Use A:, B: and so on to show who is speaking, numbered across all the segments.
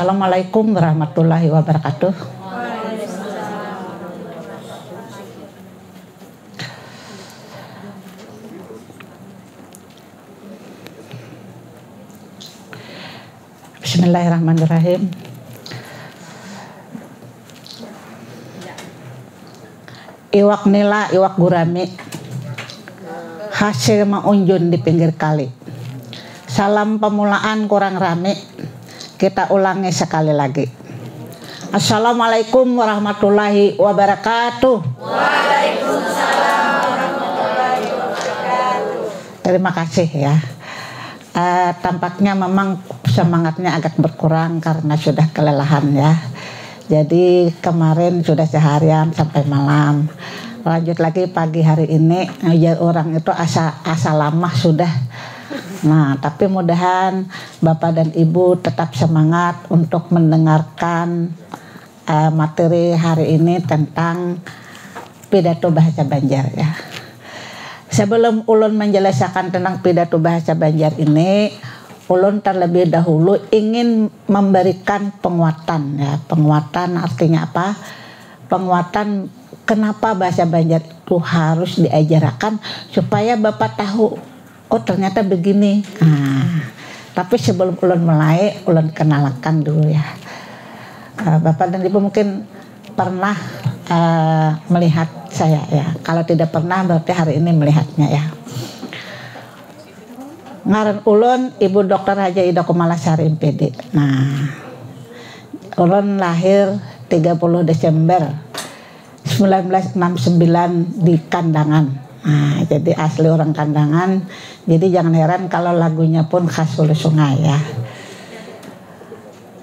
A: Assalamualaikum warahmatullahi wabarakatuh. Bismillahirrahmanirrahim. Iwak nila, iwak gurami, hasil maunjun di pinggir kali. Salam pemulaan kurang rame, kita ulangi sekali lagi. Assalamualaikum warahmatullahi wabarakatuh.
B: Waalaikumsalam warahmatullahi wabarakatuh.
A: Terima kasih ya. Tampaknya memang semangatnya agak berkurang karena sudah kelelahan ya. Jadi kemarin sudah seharian sampai malam. Lanjut lagi pagi hari ini, ya orang itu asa lama sudah. Nah, tapi mudahan Bapak dan Ibu tetap semangat untuk mendengarkan materi hari ini tentang pidato bahasa Banjar ya. Sebelum ulun menjelaskan tentang pidato bahasa Banjar ini, ulun terlebih dahulu ingin memberikan penguatan ya. Penguatan artinya apa? Penguatan kenapa bahasa Banjar itu harus diajarkan supaya Bapak tahu, oh ternyata begini. Nah, tapi sebelum ulun mulai, ulun kenalkan dulu ya. Bapak dan Ibu mungkin pernah melihat saya ya. Kalau tidak pernah berarti hari ini melihatnya ya. Ngaran ulun Ibu Dr. Haja Ida Kumalasari MPD. Nah, ulun lahir 30 Desember 1969 di Kandangan. Nah, jadi asli orang Kandangan. Jadi jangan heran kalau lagunya pun khas Hulu Sungai ya.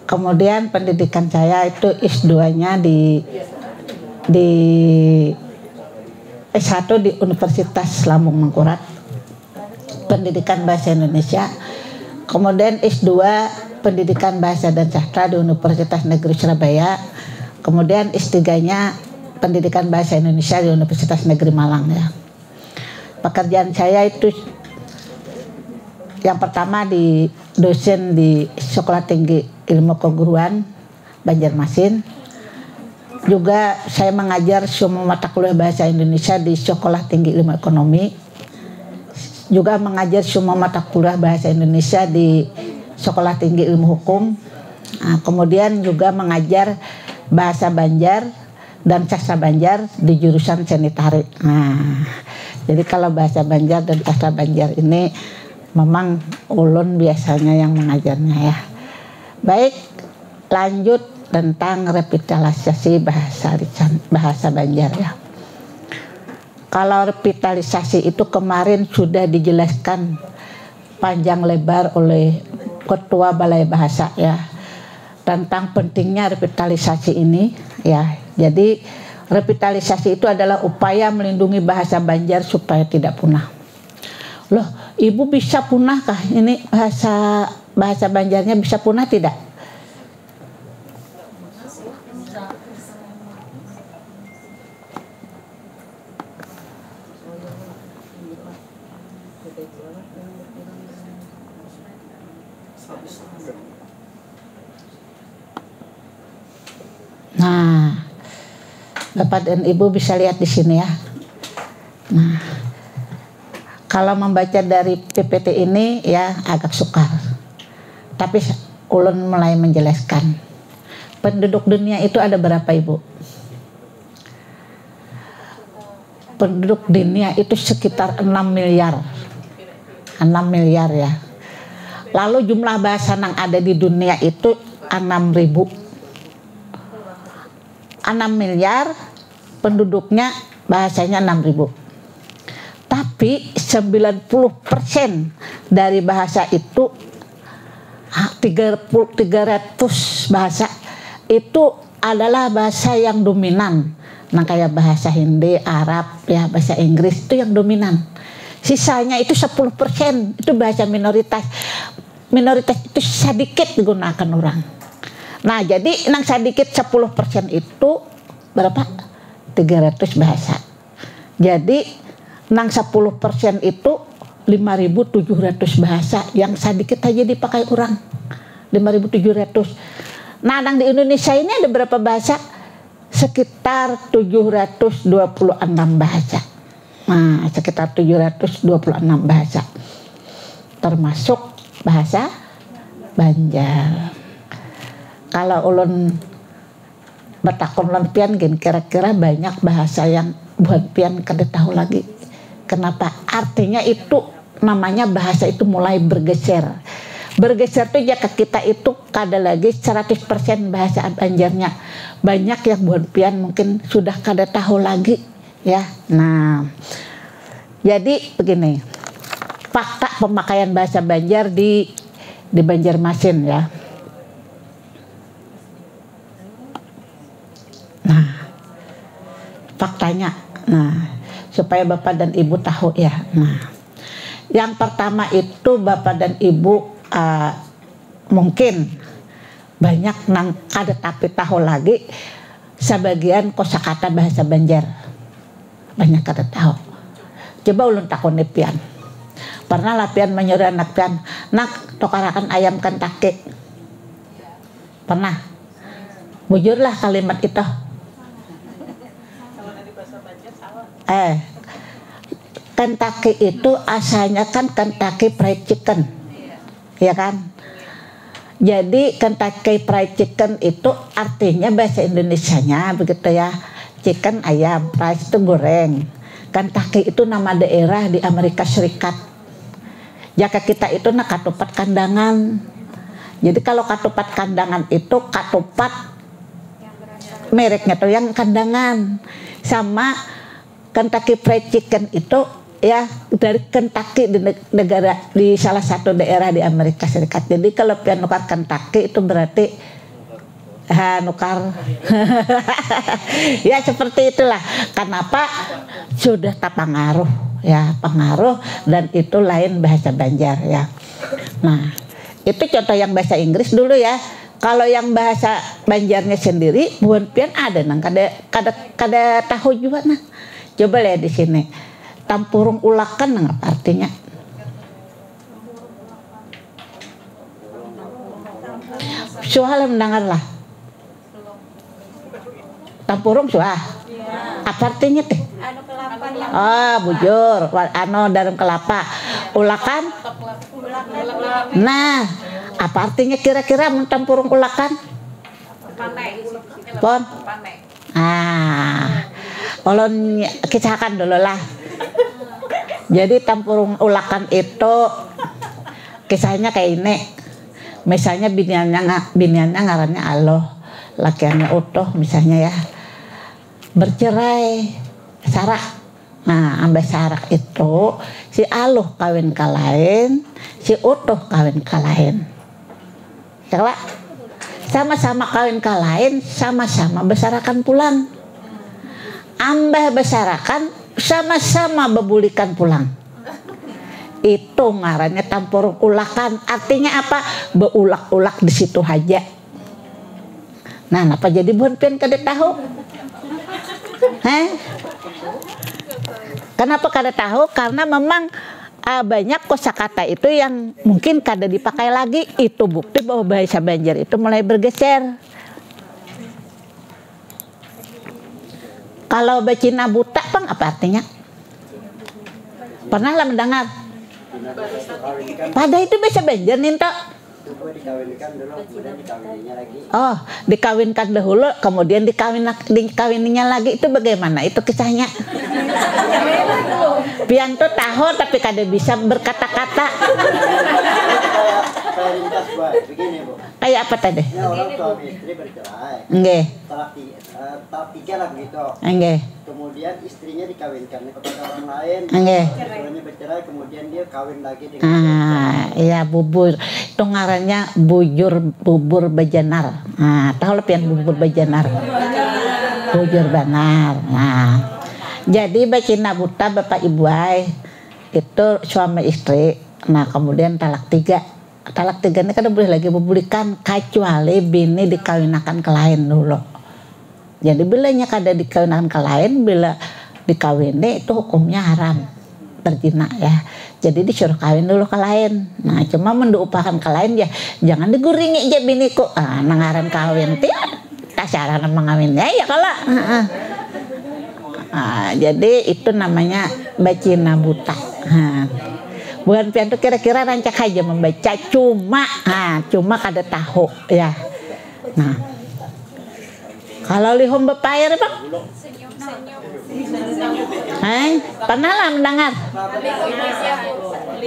A: Kemudian pendidikan saya itu S2-nya di S1 di Universitas Lambung Mangkurat, pendidikan bahasa Indonesia. Kemudian S2 pendidikan bahasa dan sastra di Universitas Negeri Surabaya. Kemudian S3-nya pendidikan bahasa Indonesia di Universitas Negeri Malang ya. Pekerjaan saya itu yang pertama di dosen di Sekolah Tinggi Ilmu Keguruan Banjarmasin. Juga saya mengajar semua mata kuliah bahasa Indonesia di Sekolah Tinggi Ilmu Ekonomi. Juga mengajar semua mata kuliah bahasa Indonesia di Sekolah Tinggi Ilmu Hukum. Nah, kemudian juga mengajar bahasa Banjar dan sastra Banjar di jurusan seni tarik. Nah, jadi kalau bahasa Banjar dan sastra Banjar ini memang ulun biasanya yang mengajarnya ya. Baik, lanjut tentang revitalisasi bahasa Banjar ya. Kalau revitalisasi itu kemarin sudah dijelaskan panjang lebar oleh Ketua Balai Bahasa ya, tentang pentingnya revitalisasi ini ya. Jadi revitalisasi itu adalah upaya melindungi bahasa Banjar supaya tidak punah. Loh, Ibu bisa punahkah ini bahasa Banjarnya bisa punah tidak? Nah, Bapak dan Ibu bisa lihat di sini ya. Nah, kalau membaca dari PPT ini ya agak sukar. Tapi ulun mulai menjelaskan. Penduduk dunia itu ada berapa Ibu? Penduduk dunia itu sekitar 6 miliar. 6 miliar ya. Lalu jumlah bahasa yang ada di dunia itu 6.000. 6 miliar penduduknya bahasanya 6.000. Tapi 90% dari bahasa itu 300 bahasa itu adalah bahasa yang dominan. Nah, kayak bahasa Hindi, Arab, ya bahasa Inggris itu yang dominan. Sisanya itu 10% itu bahasa minoritas. Minoritas itu sedikit digunakan orang. Nah, jadi nang sedikit 10% itu berapa? 300 bahasa. Jadi nang 10% itu 5.700 bahasa yang sedikit aja dipakai orang. 5.700. Nah, di Indonesia ini ada berapa bahasa? Sekitar 726 bahasa. Nah, sekitar 726 bahasa. Termasuk bahasa Banjar. Kalau ulun bertakon lempian gini, kira-kira banyak bahasa yang buat pian kada tahu lagi. Kenapa? Artinya itu namanya bahasa itu mulai bergeser. Bergeser tuh ya ke kita itu kada lagi 100% bahasa Banjarnya. Banyak yang buat pian mungkin sudah kada tahu lagi ya. Nah, jadi begini. Fakta pemakaian bahasa Banjar di Banjarmasin ya. Nah, faktanya. Nah, supaya Bapak dan Ibu tahu ya. Nah, yang pertama itu Bapak dan Ibu mungkin banyak nang kada tapi tahu lagi sebagian kosakata bahasa Banjar. Banyak kada tahu. Coba ulun takoni pian. Pernah lah pian menyuruh anak pian, "Nak, tokarakan ayam kentake." Pernah? Bujurlah kalimat itu. Kentucky itu asalnya kan Kentucky Fried Chicken, ya kan? Jadi Kentucky Fried Chicken itu artinya bahasa Indonesianya begitu ya, chicken ayam, fried itu goreng. Kentucky itu nama daerah di Amerika Serikat. Jaka kita itu nak katupat kandangan. Jadi kalau katupat kandangan itu katupat mereknya tuh yang kandangan, sama Kentucky Fried Chicken itu ya dari Kentucky di salah satu daerah di Amerika Serikat. Jadi kalau pian nukar Kentucky itu berarti nukar ya seperti itulah. Kenapa? Sudah tak pengaruh ya, pengaruh, dan itu lain bahasa Banjar ya. Nah, itu contoh yang bahasa Inggris dulu ya. Kalau yang bahasa Banjarnya sendiri buan pian ada nang kada tahu juga nah. Coba lihat di sini. Tampurung ulakan nang apa artinya? Suah mendengarlah. Tampurung suah. Apa artinya teh? Bujur, dalam kelapa. Ulakan? Nah, apa artinya kira-kira tampurung ulakan? Pon? Ulun kisahkan dulu lah. Jadi tampurung ulakan itu kisahnya kayak ini. Misalnya biniannya ngarannya Aloh, lakiannya Utuh misalnya ya. Bercerai, sarak. Nah, ambil sarak itu si Aloh kawin ka lain, si Utuh kawin ka lain. Coba sama-sama kawin ka lain, sama-sama besarakan pulang. Ambah besarakan, sama-sama bebulikan pulang. Itu ngarannya tampurung ulakan. Artinya apa? Beulak-ulak di situ aja. Nah, apa jadi buan pian kada tahu? Kenapa kada tahu? Karena memang banyak kosakata itu yang mungkin kada dipakai lagi. Itu bukti bahwa bahasa Banjar itu mulai bergeser. Kalau bacina buta bang apa artinya? Pernah lah mendengar? Pada itu bahasa Banjar nih toh.
C: Dikawinkan dulu, kemudian dikawininya lagi.
A: Oh, dikawinkan dahulu, kemudian dikawininya lagi. Itu bagaimana? Itu kisahnya. Pian tuh tahu tapi kada bisa berkata-kata.
C: Kayak ringkas buat begini Bu.
A: Kayak apa tadi?
C: Ini orang suami istri bercerai.
A: Nggih.
C: Tahap 3 lah begitu.
A: Nggih.
C: Kemudian istrinya dikawinkan kepada orang lain.
A: Nggih.
C: Suaminya bercerai, kemudian dia kawin lagi dengan
A: iya bubur. Itu ngarannya bubur bajanar. Nah, tahu lah pian bubur bajanar. Bujur banar. Nah, jadi bacina buta bapak ibu ay itu suami istri. Nah, kemudian talak 3. Talak 3 ini kan boleh lagi bebulikan kecuali bini dikawinakan ke lain dulu. Jadi bilanya kada dikawinakan ke lain, bila dikawini itu hukumnya haram. berzina ya. Jadi disuruh kawin dulu ke lain. Nah, cuma menduupakan ke lain ya, jangan diguringi aja biniku. Nangaran kawin teh tasaran mengawinnya ya kalau. Jadi itu namanya bacina buta. Bukan pian tuh kira-kira rancak aja membaca cuma kada tahu ya. Nah, kalau lihum bepair Bang? Pernah lah mendengar?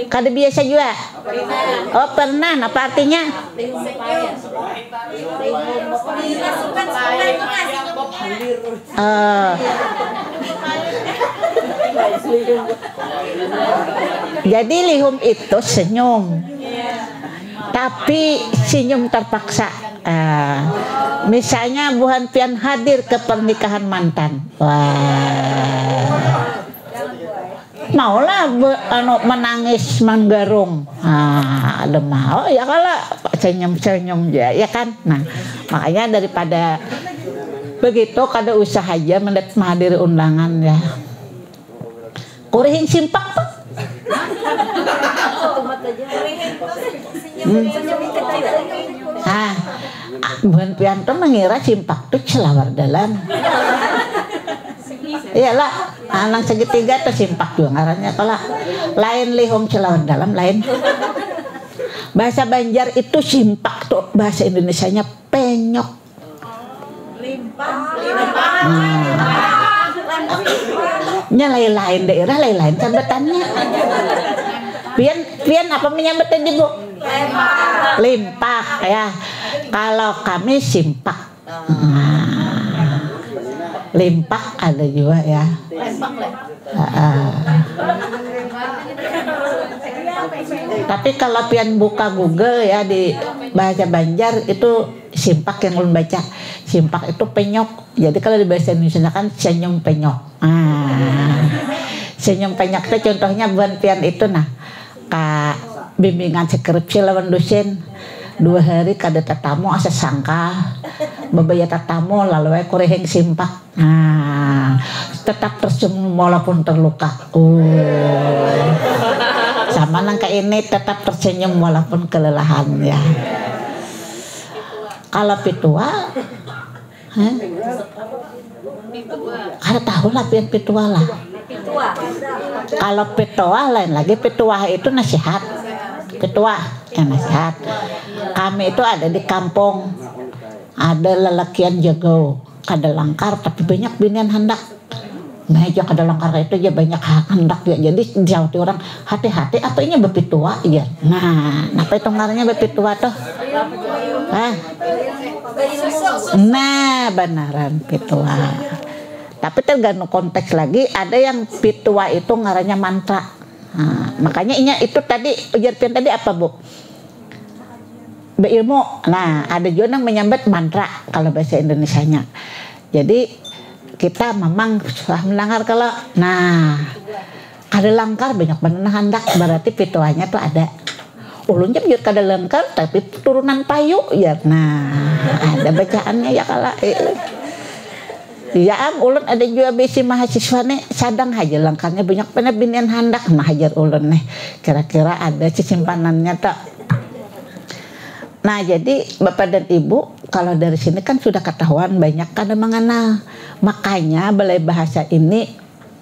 A: Kada biasa juga? Oh pernah, apa artinya? Jadi lihum itu senyum, tapi senyum terpaksa. Misalnya buhan pian hadir ke pernikahan mantan, maulah menangis menggarung, ada mau ya kalau senyum ya kan. Nah makanya daripada begitu kada usah aja menghadiri undangan ya. Kurihing simpak tuh. Bukan pianto mengira simpak tuh celawar dalam. Iyalah, anak segitiga tuh simpak juga ngarannya. Kalau lain lihum celawar dalam lain. Bahasa Banjar itu simpak tuh, bahasa Indonesianya penyok. Nya lain-lain daerah lain-lain sambetannya. Pian apa menyambetan di Bu? Limpak ya. Kalau kami simpak. Limpak ada juga ya. Tapi kalau pian buka Google ya di bahasa Banjar itu simpak yang ulun baca. Simpak itu penyok. Jadi kalau di bahasa Indonesia kan senyum penyok. Senyum penyok itu contohnya buan pian itu nah. Bimbingan skripsi lawan dosen 2 hari kada tetamu asa sangka babaya tetamu lalu kureheng simpak. Tetap tersenyum walaupun terluka. Sama nangka ini tetap tersenyum walaupun kelelahan ya. Kalau pitua kada tahu lah pian pitua lah. Kalau pitua lain lagi, pitua itu nasihat. Pitua yang nasihat. Kami itu ada di kampung, ada lelakian jago, kada langkar tapi banyak binian hendak. Nah aja kada langkar itu ya banyak hendak ya. Jadi jauh orang hati-hati apa ini bepitua ya. Nah, apa itu ngarannya bepitua tuh? Nah, benaran pitua. Tapi tergantung konteks lagi, ada yang pitua itu ngarannya mantra. Makanya itu tadi ujar pian tadi apa Bu? Beilmu. Nah, ada juga yang menyambat mantra kalau bahasa Indonesianya. Jadi kita memang sudah mendengar kalau kada langkar banyak benar hendak berarti pituanya tuh ada. Ulun jam kada langkar tapi turunan payu ya. Nah, ada bacaannya ya kalau ya ulun ada juga bisi mahasiswa nih sadang aja langkarnya banyak benar binian hendak nah hajar ulun nih kira-kira ada simpanannya tak. Nah jadi Bapak dan Ibu kalau dari sini kan sudah ketahuan banyak kada mengenal, makanya Balai Bahasa ini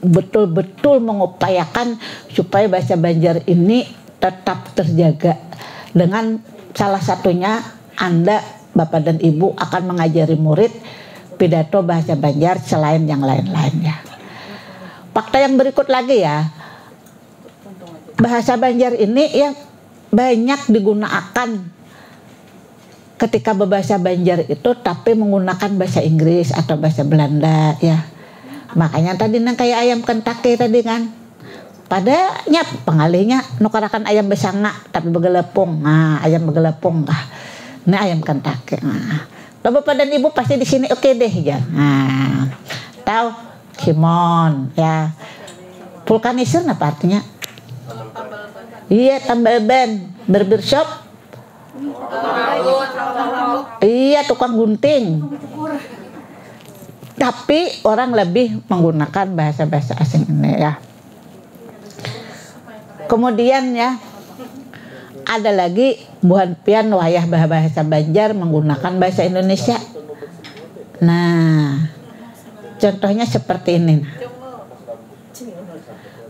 A: betul-betul mengupayakan supaya bahasa Banjar ini tetap terjaga dengan salah satunya Anda Bapak dan Ibu akan mengajari murid pidato bahasa Banjar selain yang lain-lain ya. Fakta yang berikut lagi ya, bahasa Banjar ini yang banyak digunakan ketika berbahasa Banjar itu tapi menggunakan bahasa Inggris atau bahasa Belanda ya. Makanya tadi nang kayak ayam Kentucky tadi kan, padanya pengalihnya nukarakan ayam besanga tapi begelepung. Nah ayam begelepung ini ayam Kentucky. Bapak dan Ibu pasti di sini oke deh ya. Nah, tahu Kimon ya. Vulkanisir apa artinya? Iya, tambal ban, barber shop. Iya, tukang gunting. Tapi orang lebih menggunakan bahasa-bahasa asing ini ya. Kemudian ya ada lagi buhan pian wayah bahasa Banjar menggunakan bahasa Indonesia. Nah, contohnya seperti ini.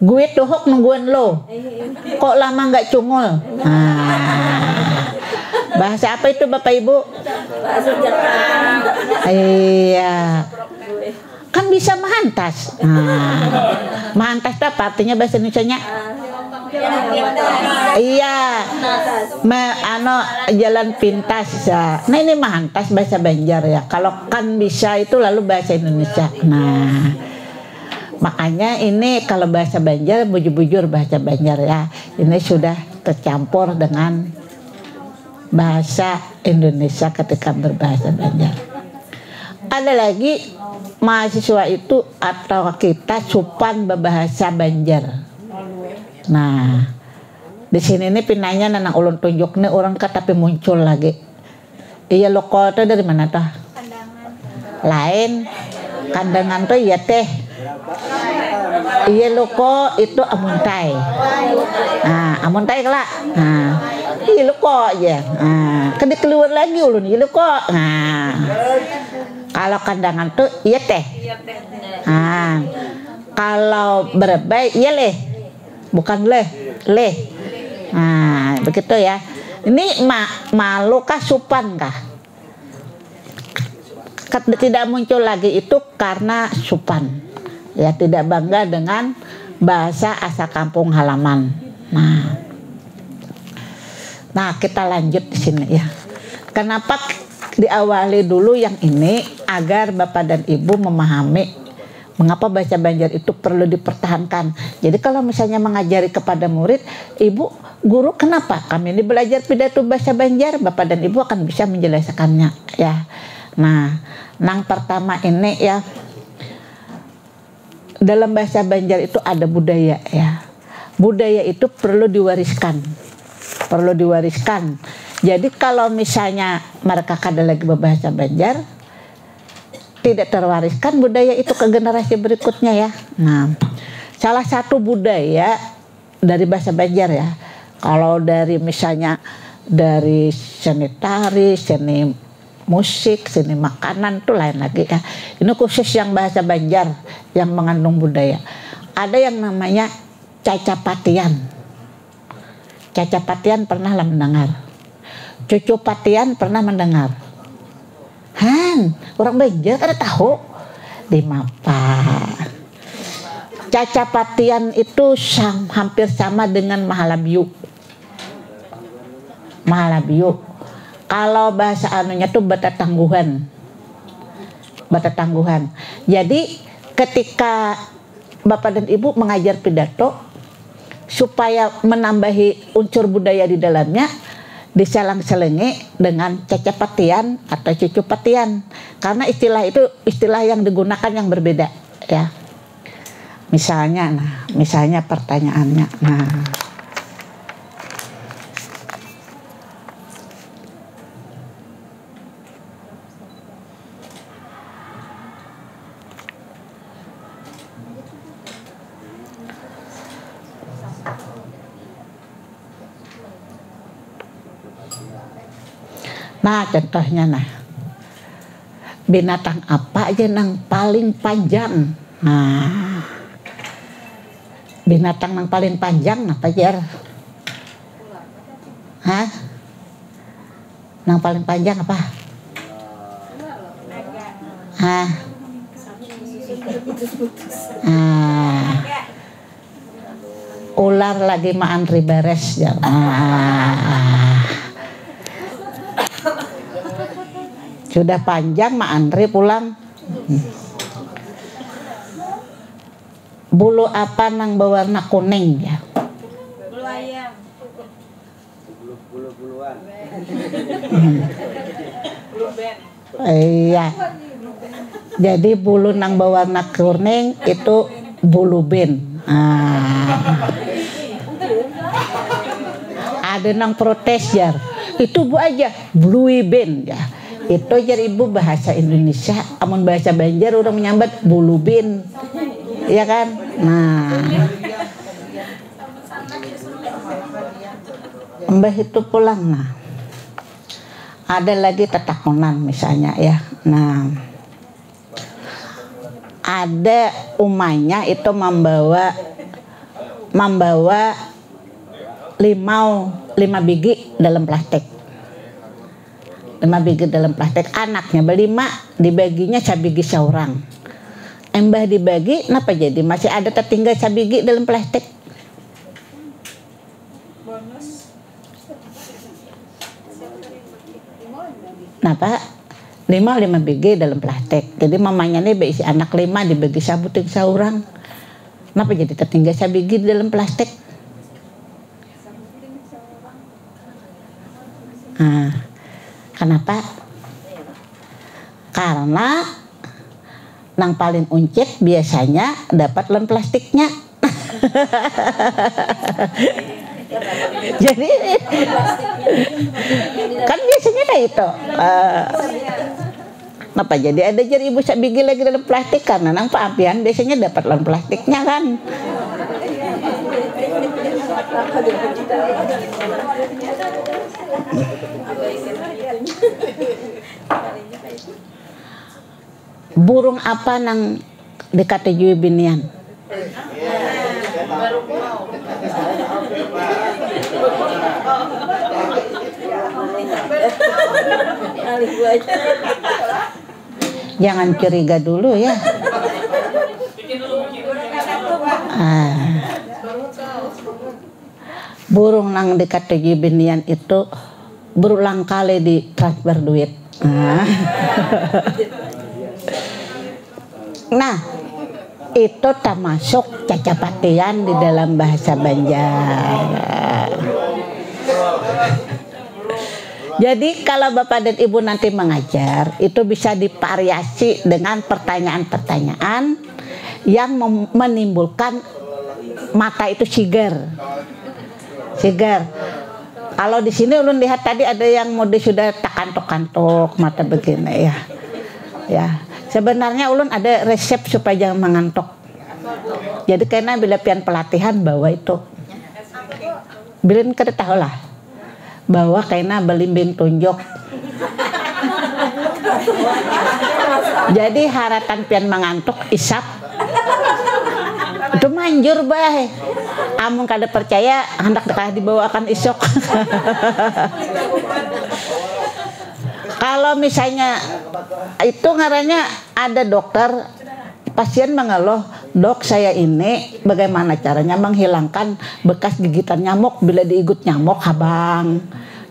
A: Gue tuhuk nungguin lo, kok lama nggak cungul? Bahasa apa itu Bapak Ibu?
B: Bahasa Jepang.
A: Iya, kan bisa mahantas. Mahantas itu apa artinya bahasa Indonesianya? Iya, jalan pintas ya. Nah ini mahantas bahasa Banjar ya. Kalau kan bisa itu lalu bahasa Indonesia. Nah, makanya ini kalau bahasa Banjar bujur-bujur bahasa Banjar ya. Ini sudah tercampur dengan bahasa Indonesia ketika berbahasa Banjar. Ada lagi mahasiswa itu atau kita supan berbahasa Banjar. Nah, di sini nih pinanya nanang ulun tunjuk nih orang tapi muncul lagi. Iya lo kota dari mana tuh? Lain kandangan tuh iya teh. Iya lo kok itu amuntai. Nah, amuntai kelak. Nah, iya lo kok ya. Nah, kan keluar lagi ulun iya lo kok. Nah, kalau kandangan tuh iya teh. Nah, kalau berbay iya leh. Bukan leh. Nah, begitu ya. Ini malu kah supan kah? Tidak muncul lagi itu karena supan. Ya, tidak bangga dengan bahasa asal kampung halaman. Nah, kita lanjut di sini ya. Kenapa diawali dulu yang ini agar Bapak dan Ibu memahami mengapa bahasa Banjar itu perlu dipertahankan. Jadi kalau misalnya mengajari kepada murid, Ibu, guru kenapa kami ini belajar pidato bahasa Banjar, Bapak dan Ibu akan bisa menjelaskannya ya. Nah, yang pertama ini ya, dalam bahasa Banjar itu ada budaya ya. Budaya itu perlu diwariskan. Perlu diwariskan. Jadi kalau misalnya mereka kada lagi berbahasa Banjar, tidak terwariskan budaya itu ke generasi berikutnya ya. Nah, salah satu budaya dari bahasa Banjar ya. Kalau dari misalnya dari seni tari, seni musik, seni makanan itu lain lagi ya. Ini khusus yang bahasa Banjar yang mengandung budaya. Ada yang namanya cacapatian. Cacapatian pernah lah mendengar. Cucupatian pernah mendengar. Orang Banjar ada tahu di mapa. Cacapatian itu hampir sama dengan Mahalabiu. Mahalabiu. Kalau bahasa anunya tuh Batatangguhan. Batatangguhan. Jadi ketika Bapak dan Ibu mengajar pidato supaya menambahi unsur budaya di dalamnya, diselang-selingi dengan cacapatian atau cucupatian, karena istilah itu istilah yang digunakan yang berbeda ya. Misalnya pertanyaannya, contohnya binatang apa aja yang paling panjang? Binatang yang paling panjang apa Jar? Yang paling panjang apa? Ular lagi maantri beres ya. Sudah panjang maantri pulang. Bulu apa nang berwarna kuning ya?
B: Bulu ayam.
C: Bulu-buluan.
B: Bulu ben.
A: Iya. Jadi bulu nang berwarna kuning itu bulu ben. Ada nang protes Jar. Itu Bu aja blue ben ya. Itu Jar Ibu bahasa Indonesia, amun bahasa Banjar orang menyambat bulu bin. Iya kan? Nah. Mbah itu pulang. Nah, ada lagi tetakunan misalnya ya. Nah, ada umanya itu membawa lima biji dalam plastik. 5 biji dalam plastik. Anaknya berlima, dibaginya sabigi seorang. Mbah dibagi, kenapa jadi masih ada tertinggal sabigi dalam plastik? Kenapa? 5 biji dalam plastik. Jadi mamanya nih berisi anak 5 dibagi sabuting seorang. Kenapa jadi tertinggal sabigi dalam plastik? Nah, kenapa? Karena nang paling uncit biasanya dapat lem plastiknya. Jadi kan biasanya kayak itu. Kenapa jadi ada jadi ibu sabigi lagi dalam plastik? Karena nang paapian biasanya dapat lem plastiknya kan. Burung apa nang dikatujui binian? Jangan curiga dulu ya. Burung nang dikatujui binian itu berulang kali ditransfer duit. Nah, itu termasuk cacapatian di dalam bahasa Banjar. Jadi kalau Bapak dan Ibu nanti mengajar, itu bisa divariasi dengan pertanyaan-pertanyaan yang menimbulkan mata itu sigar. Kalau di sini ulun lihat tadi ada yang mode sudah tak kantok-kantok mata begini ya. Ya, sebenarnya ulun ada resep supaya jangan mengantuk. Jadi karena bila pian pelatihan bahwa itu, bilin kada tahu lah bahwa karena belimbing tunjuk. Jadi haratan pian mengantuk isap itu manjur bae. Amun kada percaya hendak dekah dibawakan isok. Kalau misalnya itu ngarannya ada dokter, pasien mengeluh, dok saya ini bagaimana caranya menghilangkan bekas gigitan nyamuk bila diigut nyamuk habang.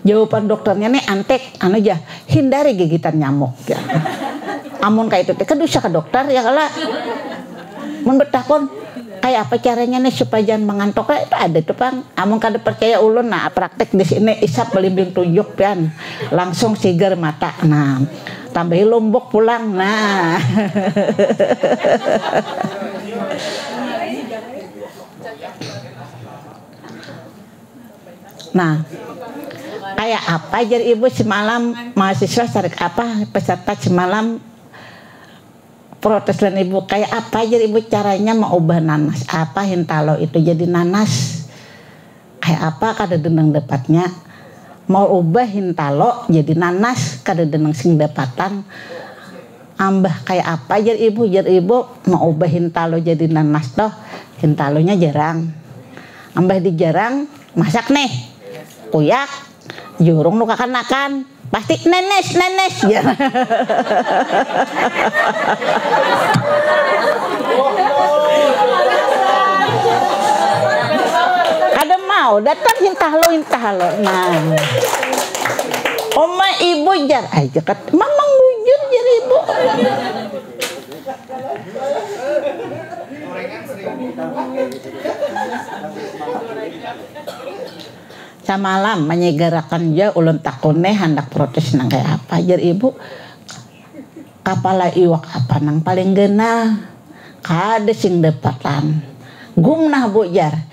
A: Jawaban dokternya nih antek, anu aja hindari gigitan nyamuk ya. Amun kayak itu kedusa ke dokter ya kala mun betakon kayak apa caranya nih supaya jangan mengantuk itu ada tuh Bang. Amun kada percaya ulun nah praktek di sini isap belimbing tunjuk pian langsung sigar mata. Nah, tambahin lombok pulang. Nah. Nah, kayak apa jadi ibu semalam mahasiswa tarik apa peserta semalam protes dan ibu kayak apa jadi ibu caranya mau ubah nanas apa hintalo itu jadi nanas kayak apa kada denang dapatnya mau ubah hintalo jadi nanas kada denang sing dapatan ambah kayak apa jadi ibu mau ubah hintalo jadi nanas toh hintalonya jarang ambah di jarang masak nih kuyak jurung nu kakan pasti nenes ya. Ada mau datang hintah lo. Nah, oma ibu jar aja kat, mamang bujur jar ibu. Samalam menyegerakan dia ulun takune hendak protes nang kayak apa jar ibu kapala iwak apa nang paling genah kada sing dapatan gumnah bu jar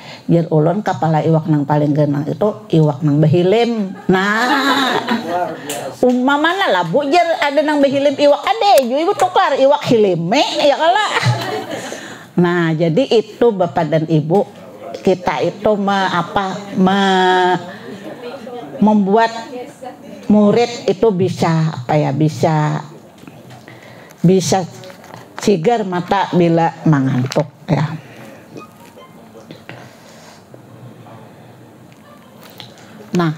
A: ulun kapala iwak nang paling genah itu iwak nang behilim. Nah mana lah bu jar ada nang behilim iwak ada ibu tukar iwak hilime ya kala. Nah jadi itu bapak dan ibu kita itu membuat murid itu bisa bisa sigar mata bila mengantuk ya. Nah,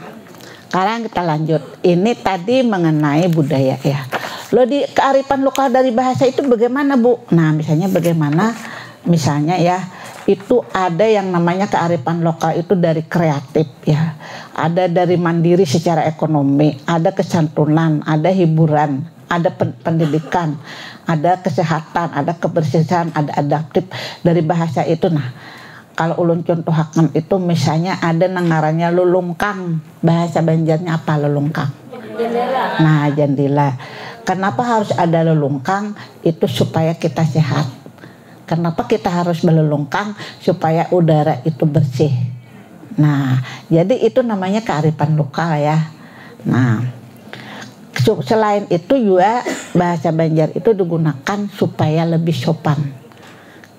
A: sekarang kita lanjut. Ini tadi mengenai budaya ya. Lo di kearifan lokal dari bahasa itu bagaimana, Bu? Nah, misalnya ya, itu ada yang namanya kearifan lokal itu dari kreatif ya. Ada dari mandiri secara ekonomi, ada kesantunan, ada hiburan, ada pendidikan, ada kesehatan, ada kebersihan, ada adaptif dari bahasa itu. Nah, kalau ulun contohaken itu misalnya ada ngarannya lulungkang. Bahasa Banjarnya apa lulungkang?
B: Jendela.
A: Nah, jendela. Kenapa harus ada lulungkang? Itu supaya kita sehat. Kenapa kita harus melulungkang? Supaya udara itu bersih. Nah, jadi itu namanya kearifan lokal ya. Nah, selain itu juga bahasa Banjar itu digunakan supaya lebih sopan.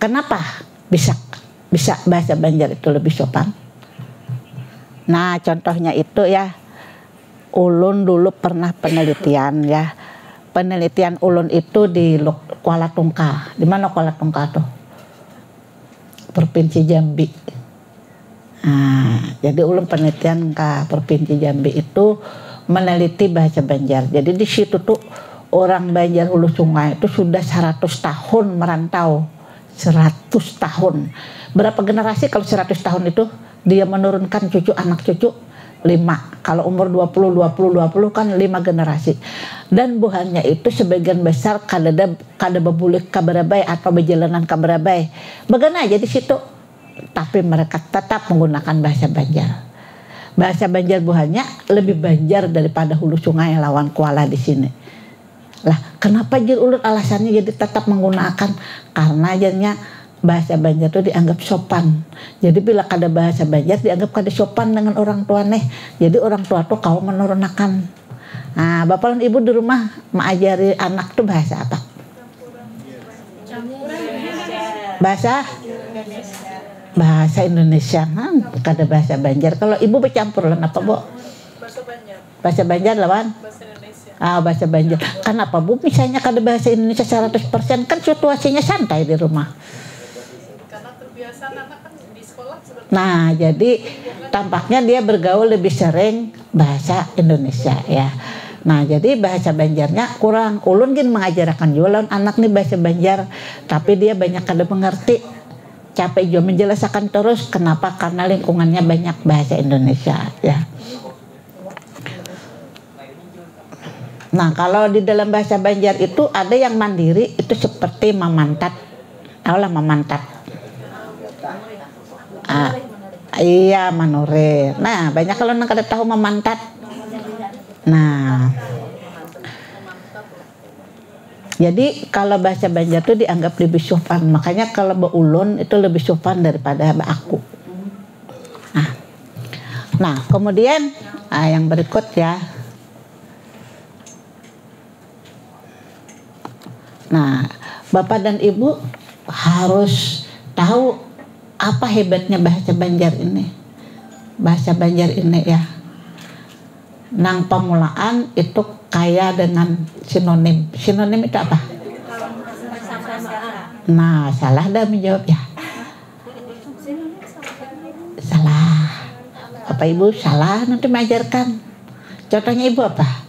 A: Kenapa bisa bahasa Banjar itu lebih sopan? Nah, contohnya itu ya, ulun dulu pernah penelitian ya. Penelitian ulun itu di Kuala Tungkal. Di mana Kuala Tungkal tuh? Provinsi Jambi. Nah, jadi ulun penelitian ke Provinsi Jambi itu meneliti bahasa Banjar. Jadi di situ tuh orang Banjar Hulu Sungai itu sudah 100 tahun merantau. 100 tahun. Berapa generasi kalau 100 tahun itu? Dia menurunkan cucu anak cucu 5. Kalau umur 20 kan 5 generasi. Dan buhannya itu sebagian besar kada bebulik kabarabai atau berjalanan kabarabai. Bagaimana aja di situ. Tapi mereka tetap menggunakan bahasa Banjar. Bahasa Banjar buhannya lebih Banjar daripada Hulu Sungai lawan Kuala di sini. Lah, kenapa jadi ulun alasannya jadi tetap menggunakan? Karena jadinya bahasa Banjar itu dianggap sopan. Jadi bila kada bahasa Banjar dianggap kada sopan dengan orang tua nih. Jadi orang tua tuh kau menurunkan. Nah, bapak dan ibu di rumah mengajari anak tuh bahasa apa? Bahasa Indonesia kan, kada bahasa Banjar. Kalau ibu bercampur lah apa, Bu?
B: Bahasa Banjar.
A: Bahasa Banjar lawan?
B: Bahasa Indonesia.
A: Bahasa Banjar. Kenapa, Bu? Misalnya kada bahasa Indonesia 100% kan situasinya santai di rumah.
B: Karena terbiasa anak kan di sekolah seperti
A: Nah, jadi tampaknya dia bergaul lebih sering bahasa Indonesia ya. Nah, jadi bahasa Banjarnya kurang. Ulun gin mengajarkan jualan anak nih bahasa Banjar, tapi dia banyak kada mengerti. Capek juga menjelaskan terus kenapa, karena lingkungannya banyak bahasa Indonesia ya. Nah, kalau di dalam bahasa Banjar itu ada yang mandiri itu seperti mamantat. Tahulah mamantat. Iya, manure. Nah, banyak kalau nang kada tahu mamantat. Nah, jadi kalau bahasa Banjar itu dianggap lebih sopan. Makanya kalau beulun itu lebih sopan daripada aku. Nah, kemudian yang berikut ya. Nah, Bapak dan Ibu harus tahu apa hebatnya bahasa Banjar ini. Bahasa Banjar ini ya. Nang pemulaan itu kaya dengan sinonim. Sinonim itu apa? Nah, salah dah menjawab ya. Salah. Bapak Ibu salah, nanti mengajarkan. Contohnya Ibu apa?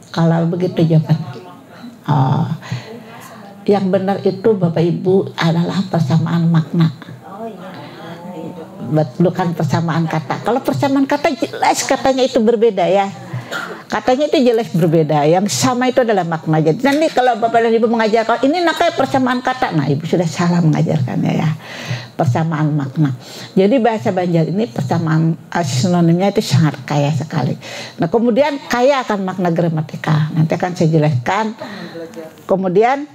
A: Kalau begitu jawaban. Oh, yang benar itu Bapak Ibu adalah persamaan makna. Bukan persamaan kata. Kalau persamaan kata jelas katanya itu berbeda ya. Katanya itu jelas berbeda. Yang sama itu adalah makna. Jadi nanti kalau Bapak dan Ibu mengajarkan ini nakal persamaan kata, nah Ibu sudah salah mengajarkannya ya. Persamaan makna. Jadi bahasa Banjar ini persamaan sinonimnya itu sangat kaya sekali. Nah, kemudian kaya akan makna gramatikal. Nanti akan saya jelaskan. Kemudian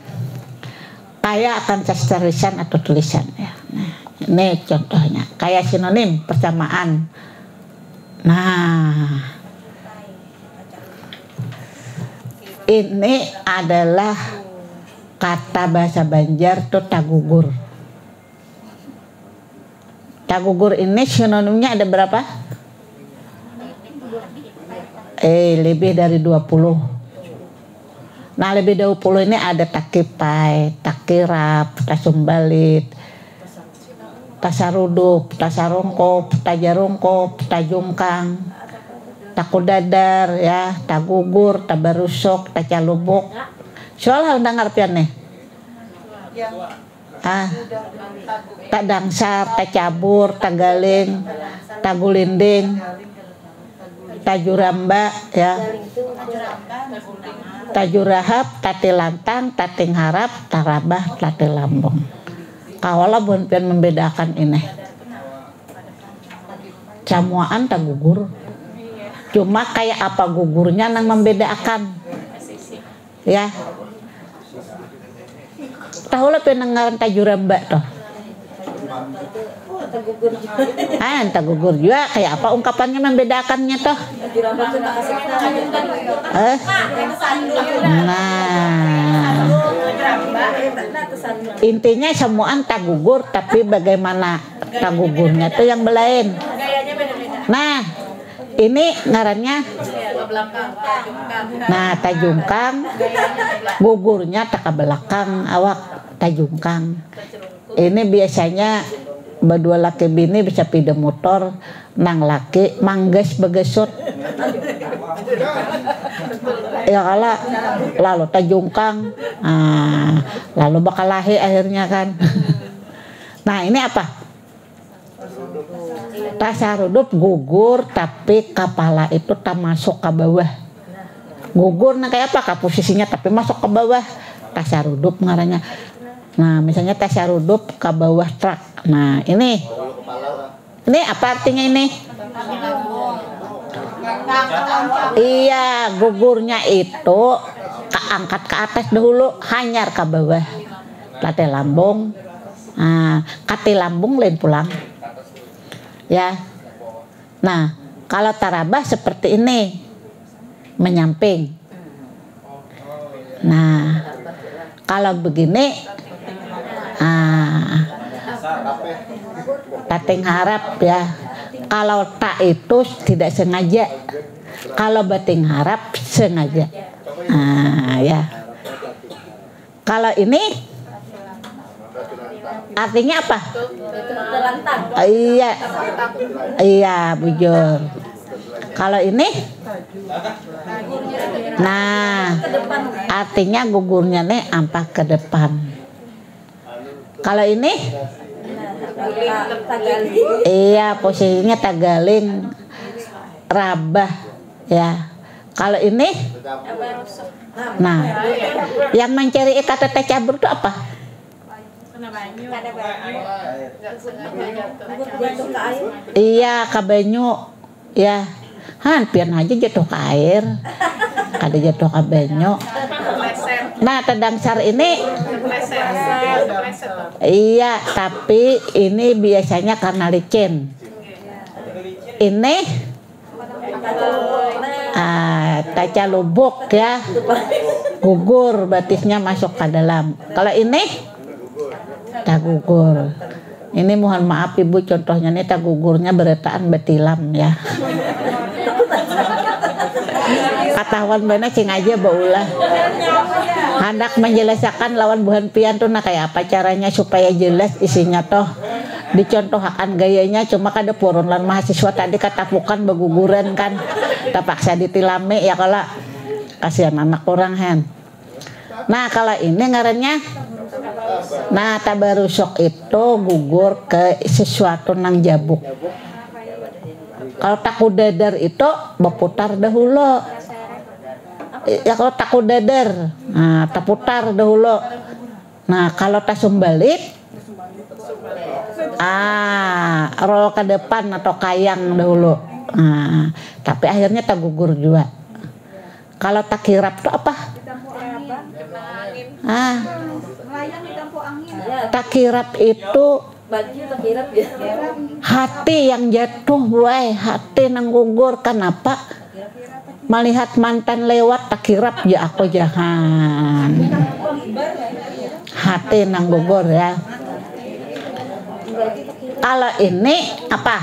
A: kaya akan sastra lisan atau tulisan ya. Nah, ini contohnya. Kaya sinonim persamaan. Nah, ini adalah kata bahasa Banjar tuh tagugur. Tagugur ini sinonimnya ada berapa? lebih dari 20. Nah lebih dari 20 ini ada takipai, takirap, tasumbalit, tasarudup, tasarungkop, tajarungkop, tajungkang, takudadar ya, tagugur, tabarusok, tacalubuk. Soalnya udah ngarpian nih. Tak dangsar, tak cabur, tak galing, tak gulinding, tak juramba ya, tak jurahap, tak tilantang, tak tingharap, tak rabah, tak tilambung. Kaulah bukan membedakan ini. Camuaan tak gugur. Cuma kayak apa gugurnya nang membedakan. Ya. Tahulah pendengaran tajuramba toh. Entah gugur juga kayak apa ungkapannya membedakannya toh. Nah, intinya semuaan tak gugur, tapi bagaimana tak gugurnya itu yang belain. Nah, ini ngarannya tajungkang, gugurnya tak ke belakang awak tajungkang. Ini biasanya berdua laki bini bisa pindah motor, nang laki mangges begesut. Ya kala lalu tajungkang, lalu bakal lahir akhirnya kan. Nah ini apa? Tasarudup gugur tapi kepala itu tak masuk ke bawah. Gugur nah kayak apa? Ke posisinya tapi masuk ke bawah. Tasarudup ngarannya. Nah misalnya tasarudup ke bawah truk. Nah ini apa artinya ini? Iya, gugurnya itu keangkat ke atas dahulu, hanyar ke bawah. Late lambung. Kati lambung lain pulang. Ya. Nah, kalau tarabah seperti ini, menyamping. Nah, kalau begini, tating harap ya. Kalau tak itu tidak sengaja. Kalau bating harap sengaja. Ya. Kalau ini artinya apa? Iya, bujur. Kalau ini, nah, artinya gugurnya nih ampak ke depan. Kalau ini, iya, posisinya tagaling, rabah, ya. Kalau ini, nah, yang mencari kata cabur itu apa? Iya, ke banyu, ya. Pian aja jatuh ke air, ada jatuh ke banyu. Nah, tedangsar ini, iya, tapi ini biasanya karena licin. Ini, taca lubuk ya, gugur, batisnya masuk ke dalam. Kalau ini, tak gugur. Ini mohon maaf ibu, contohnya nih tak gugurnya beretaan betilam ya. Katahuan bener cing aja baulah. Hendak menjelaskan lawan buhan pian tuh nah kayak apa caranya supaya jelas isinya toh. Dicontohkan gayanya cuma kada purun lan mahasiswa tadi katapukan beguguran kan. Terpaksa ditilame ya kalau kasihan anak orang hen. Nah kalau ini ngarannya, nah tabarusok itu gugur ke sesuatu nang jabuk. Kalau takudadar itu berputar dahulu. Ya kalau takudadar, nah terputar dahulu. Nah kalau tasumbalit, roll ke depan atau kayang dahulu. Nah, tapi akhirnya tak gugur juga. Kalau tak kirap itu apa? Tak kirap itu hati yang jatuh, buai hati nang gugur. Kenapa? Melihat mantan lewat tak kirap ya aku jahan. Hati nang gugur ya. Kalau ini apa?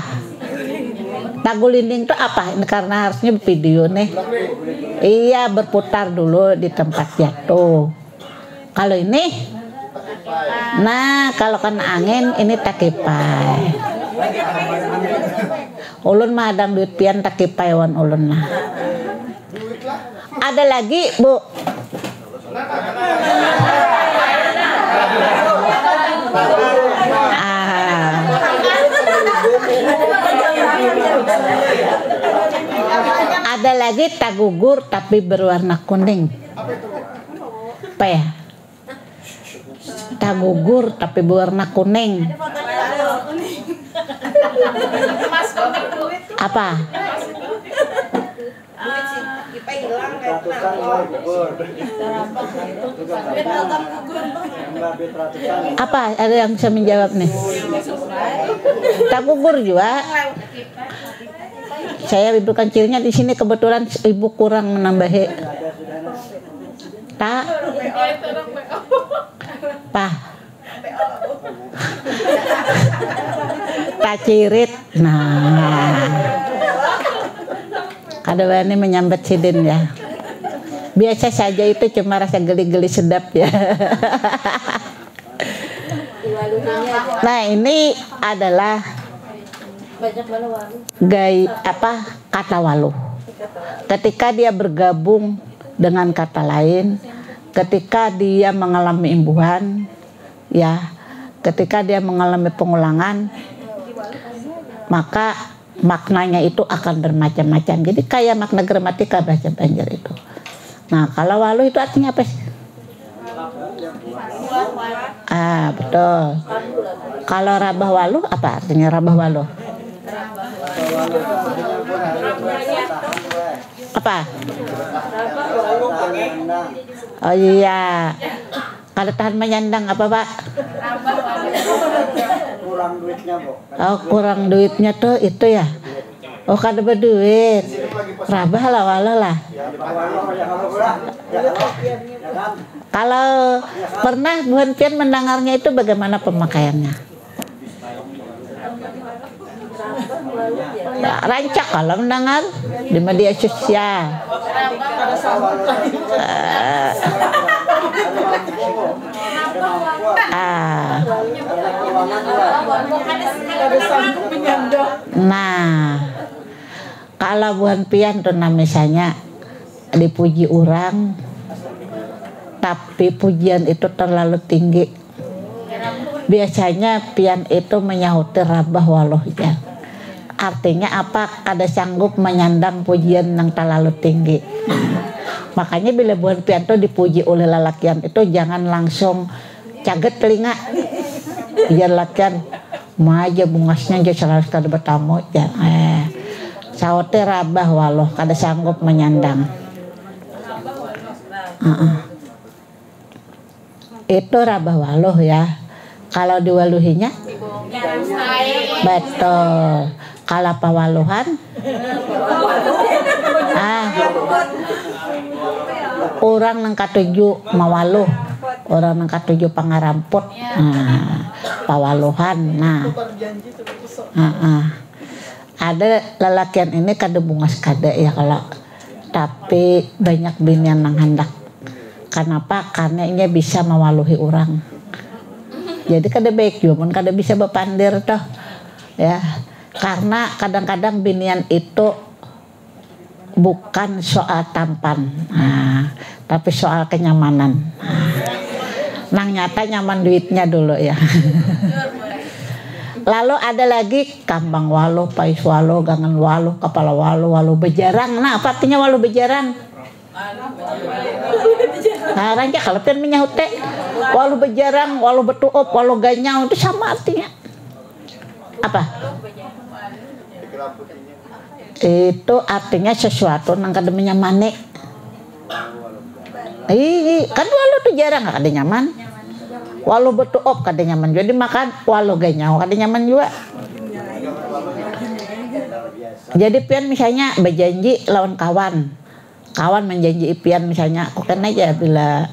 A: Tagulinding itu apa? Ini karena harusnya video nih. Iya, berputar dulu di tempat jatuh. Kalau ini, nah kalau kena angin ini takipai. Ulun mah adang duit pian takipai wan ulun lah. Ada lagi Bu. Ada lagi tagugur tapi berwarna kuning. Apa ya? Tagugur tapi berwarna kuning. Apa? Apa? Ada yang bisa menjawab nih? Tagugur juga. Saya ibu kancilnya di sini kebetulan ibu kurang menambahi. Tak? Pak. Tak cirit. Nah. Kada wani menyambat sidin ya. Biasa saja itu cuma rasa geli-geli sedap ya. Nah, ini adalah kata waluh. Ketika dia bergabung dengan kata lain, ketika dia mengalami imbuhan, ya, ketika dia mengalami pengulangan, maka maknanya itu akan bermacam-macam. Jadi kayak makna gramatika bahasa Banjar itu. Nah, kalau waluh itu artinya apa sih? Betul. Kalau rabah waluh apa artinya rabah waluh? Apa? Oh iya. Kalau tahan menyandang apa Pak?
C: Kurang duitnya Bu.
A: Oh kurang duitnya tuh itu ya. Oh kada berduit. Rabah lah waluh lah. Kalau pernah Buhan Pian mendengarnya itu bagaimana pemakaiannya? Rancak kalau mendengar di media sosial. Nah, kalau Buhan Pian tuh misalnya dipuji orang, tapi pujian itu terlalu tinggi. Biasanya Pian itu menyahuti rabah waluhnya. Artinya apa? Kada sanggup menyandang pujian yang terlalu tinggi. Makanya bila Buhan Pian itu dipuji oleh lelakian itu jangan langsung caget telinga. Biar lelakian maja bungasnya aja selalu kada bertamu ya. Saute rabah waluh kada sanggup menyandang. Itu rabah waluh ya. Kalau diwaluhinya betul. Kalau pawaluhan orang nang katuju mawaluh, orang nang katuju pangaramput, pawaluhan. Nah, ada lelakian ini kada bungas kada ya kalau, tapi banyak binian nang hendak. Kenapa? Karena ini bisa mewaluhi orang. Jadi kada baik juga, kada bisa bepandir toh, ya. Karena kadang-kadang binian itu bukan soal tampan, tapi soal kenyamanan. Nang nyata nyaman duitnya dulu ya. Lalu ada lagi kambang waluh, pais waluh, gangan waluh, kepala waluh, waluh bejarang. Nah, apa artinya waluh bejarang? Nah, rancak kalau pian menyahut waluh bejarang, waluh betuop, waluh ganyau itu sama artinya. Apa? Itu artinya sesuatu nang kada menyamane. Kan waluh tuh jarang kada nyaman. Waluh betuop kada nyaman. Jadi makan waluh ganyau kada nyaman juga. Jadi pian misalnya berjanji lawan kawan. Kawan menjanji pian misalnya aku kena aja bila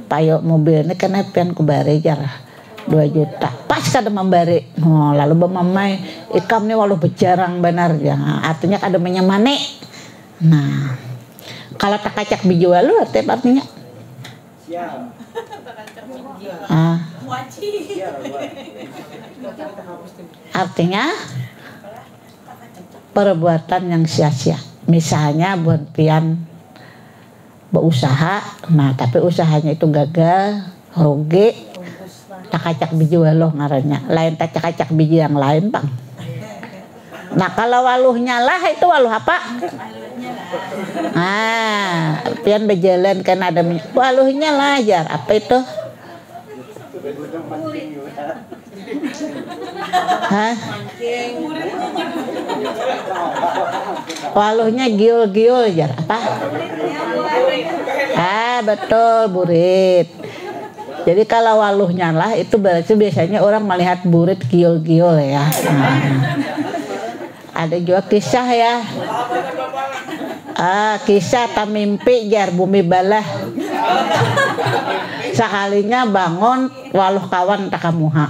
A: payok mobil ini kena pian ku barejar. 2 juta pas kada memberi. Oh, lalu bemamai ikam nih walau bejarang benar ya, artinya kada menyamane. Nah kalau tak kacak biji walu artinya
C: Siap.
A: Artinya perbuatan yang sia-sia. Misalnya buat pian berusaha, nah tapi usahanya itu gagal, rugi, tak kacak biji waluh ngarannya. Lain tak kacak biji yang lain bang. Nah kalau waluhnya lah itu waluh apa? Ah, pian berjalan kan ada waluhnya lah jar. Apa itu? Hah? Waluhnya giul-giul jar. Apa? Ah betul, burit. Jadi kalau waluhnya lah itu berarti biasanya orang melihat burit giul-giul ya. Nah, ada juga kisah ya. Kisah tamimpi jar bumi balah. Sekalinya bangun waluh kawan takamuha.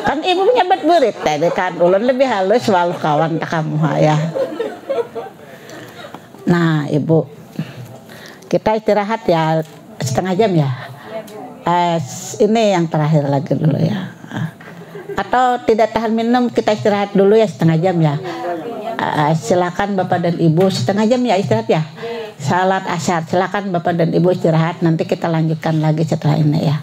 A: Kan ibu menyebut burit tadi kan ulun lebih halus waluh kawan takamuha ya. Nah ibu kita istirahat ya setengah jam ya. Ini yang terakhir lagi dulu ya. Atau tidak tahan minum kita istirahat dulu ya setengah jam ya. Silakan Bapak dan Ibu setengah jam ya istirahat ya. Salat asyar silakan Bapak dan Ibu istirahat, nanti kita lanjutkan lagi setelah ini ya.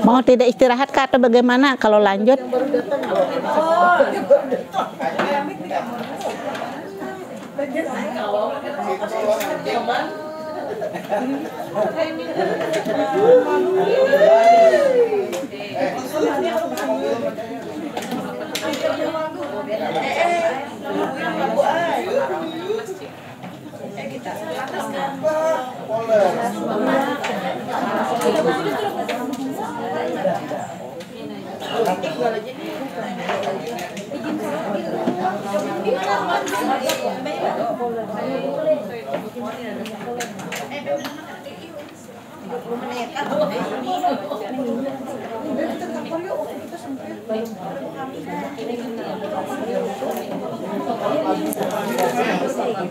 A: Mau tidak istirahat kah atau bagaimana kalau lanjut?